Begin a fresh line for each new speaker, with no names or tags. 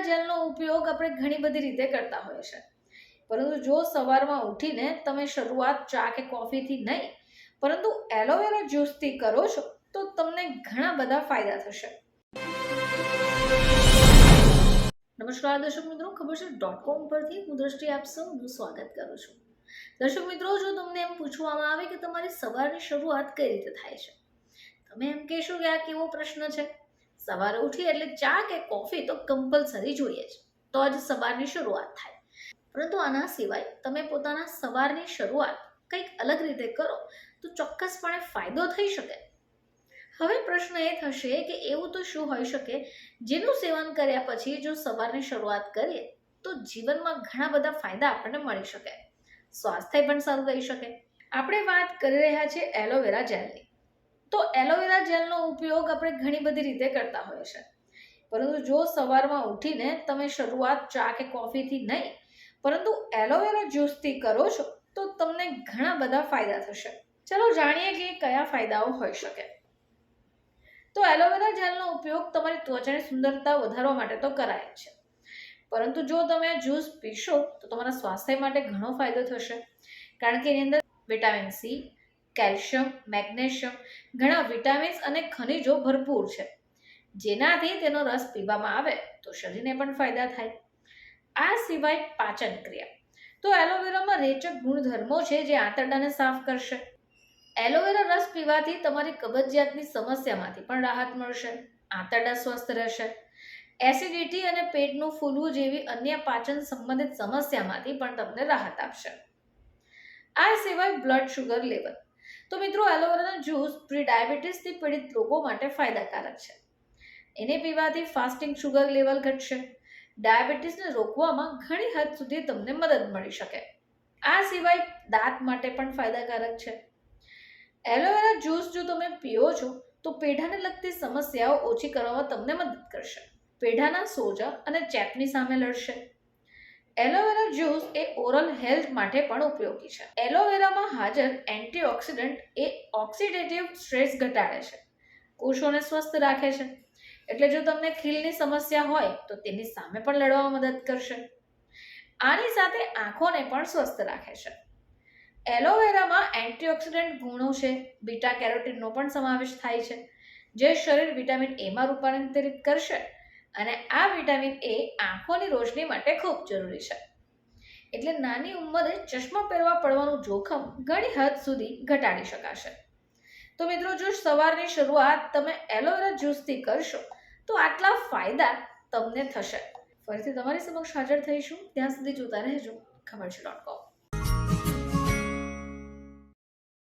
જેલનો ઉપયોગ આપણે ઘણી બધી રીતે કરતા હોઈએ છીએ, પરંતુ જો સવારમાં ઉઠીને તમે શરૂઆત ચા કે કોફીથી નહીં પરંતુ એલોવેરા જ્યુસથી કરો છો તો તમને ઘણા બધા ફાયદા થશે. નમસ્કાર દર્શક મિત્રો, ખબર છે .com પરથી હું દ્રષ્ટિ આપ સૌનું સ્વાગત કરું છું. દર્શક મિત્રો, જો તમને એમ પૂછવામાં આવે કે તમારી સવારની શરૂઆત કઈ રીતે થાય છે, તમે એમ કહેશો કે આ કેવો પ્રશ્ન છે. સવારે ઉઠી એટલે ચા કે કોફી તો કમ્પલસરી જોઈએ જ, તો જ સવારની શરૂઆત થાય. પરંતુ આના સિવાય તમે પોતાના સવારની શરૂઆત કંઈક અલગ રીતે કરો તો ચોક્કસપણે ફાયદો થઈ શકે. હવે પ્રશ્ન એ થશે કે એવું તો શું હોઈ શકે જેનું સેવન કર્યા પછી જો સવારની શરૂઆત કરીએ તો જીવનમાં ઘણા બધા ફાયદા આપણને મળી શકે, સ્વાસ્થ્ય પણ સારું રહી શકે. આપણે વાત કરી રહ્યા છીએ એલોવેરા જેલની. તો એલોવેરા જેલનો ઉપયોગ આપણે ઘણી બધી રીતે કરતા હોઈએ છીએ, પરંતુ જો સવારમાં ઉઠીને તમે શરૂઆત ચા કે કોફીથી નહીં પરંતુ એલોવેરા જ્યુસથી કરો છો તો તમને ઘણા બધા ફાયદા થશે. ચલો જાણીએ કે કયા ફાયદાઓ હોઈ શકે. તો એલોવેરા જેલનો ઉપયોગ તમારી ત્વચાની સુંદરતા વધારવા માટે તો કરાય છે, પરંતુ જો તમે જ્યુસ પીશો તો તમારા સ્વાસ્થ્ય માટે ઘણો ફાયદો થશે, કારણ કે એની અંદર વિટામિન સી, કેલ્શિયમ, મેગ્નેશિયમ, ઘણા વિટામિન્સ અને ખનિજો ભરપૂર છે, જેનાથી તેનો રસ પીવામાં આવે તો શરીરને પણ ફાયદા થાય. આ સિવાય પાચન ક્રિયા. તો એલોવેરામાં રેચક ગુણધર્મો છે જે આંતરડાને સાફ કરશે. એલોવેરા રસ પીવાથી તમારી કબજિયાતની સમસ્યામાંથી પણ રાહત મળશે, આંતરડા સ્વસ્થ રહેશે. એસિડિટી અને પેટનું ફૂલવું જેવી અન્ય પાચન સંબંધિત સમસ્યામાંથી પણ તમને રાહત આપશે. આ સિવાય બ્લડ શુગર લેવલ. તો મિત્રો, એલોવેરાનો જ્યુસ પ્રી-ડાયાબિટીસથી પીડિત લોકો માટે ફાયદાકારક છે. એને પીવાથી ફાસ્ટિંગ શુગર લેવલ ઘટશે. ડાયાબિટીસને રોકવામાં ઘણી હદ સુધી તમને મદદ મળી શકે. આ સિવાય દાંત માટે પણ ફાયદાકારક છે. એલોવેરા જ્યુસ જો તમે પીઓ છો તો પેઢાને લગતી સમસ્યાઓ ઓછી કરવામાં તમને મદદ કરશે. પેઢાના સોજા અને ચેપની સામે લડશે. એલોવેરા જ્યુસ એ ઓરલ હેલ્થ માટે પણ ઉપયોગી છે. એલોવેરામાં હાજર એન્ટીઓક્સિડન્ટ એ ઓક્સિડેટિવ સ્ટ્રેસ ઘટાડે છે, કોષોને સ્વસ્થ રાખે છે, એટલે જો તમને ખીલની સમસ્યા હોય તો તેની સામે પણ લડવામાં મદદ કરશે. આની સાથે આંખોને પણ સ્વસ્થ રાખે છે. એલોવેરામાં એન્ટીઓક્સિડન્ટ ગુણો છે, બીટા કેરોટીનનો પણ સમાવેશ થાય છે, જે શરીર વિટામિન એમાં રૂપાંતરિત કરશે, અને આ વિટામિન એ આંખોની રોશની માટે ખૂબ જરૂરી છે. એટલે નાની ઉંમરે ચશ્મા પહેરવા પડવાનું જોખમ ઘણી હદ સુધી ઘટાડી શકાશે. તો મિત્રો, જો સવારની શરૂઆત તમે એલોવેરા જ્યુસથી કરશો તો આટલા ફાયદા તમને થશે. ફરીથી તમારી સમક્ષ હાજર થઈશું, ત્યાં સુધી જોતા રહેજો ખબર છે .com.